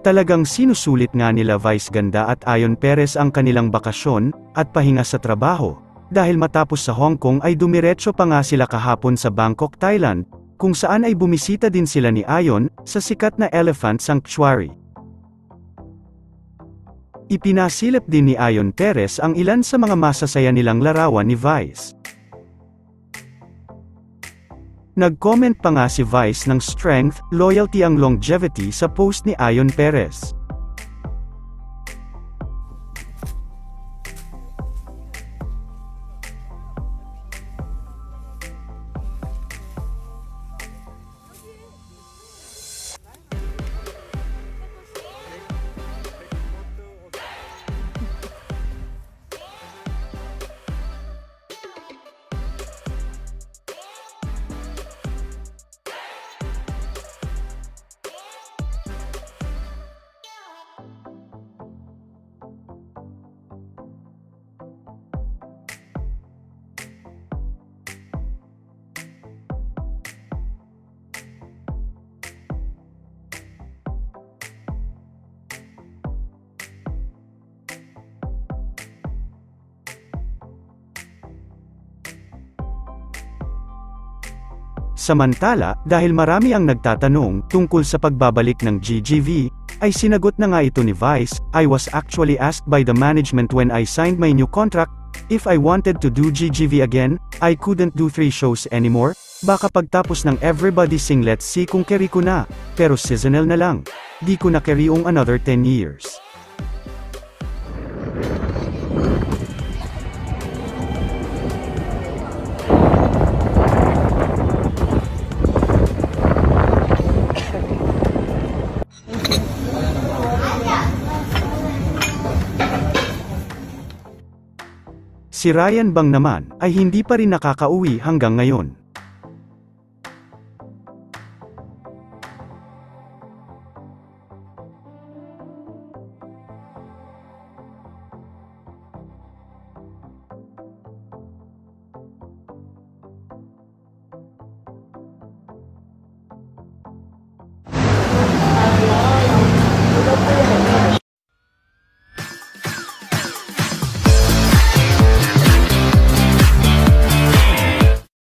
Talagang sinusulit nga nila Vice Ganda at Ayon Perez ang kanilang bakasyon, at pahinga sa trabaho, dahil matapos sa Hong Kong ay dumiretso pa nga sila kahapon sa Bangkok, Thailand, kung saan ay bumisita din sila ni Ayon, sa sikat na Elephant Sanctuary. Ipinasilip din ni Ayon Perez ang ilan sa mga masasaya nilang larawan ni Vice. Nag-comment pa nga si Vice ng strength, loyalty ang longevity sa post ni Ayon Perez. Samantala, dahil marami ang nagtatanong tungkol sa pagbabalik ng GGV, ay sinagot na nga ito ni Vice, "I was actually asked by the management when I signed my new contract, if I wanted to do GGV again, I couldn't do 3 shows anymore, baka pagtapos ng Everybody Sing Let's See kung carry ko na, pero seasonal na lang, di ko na carry ung another 10 years. Si Ryan Bang naman, ay hindi pa rin nakakauwi hanggang ngayon.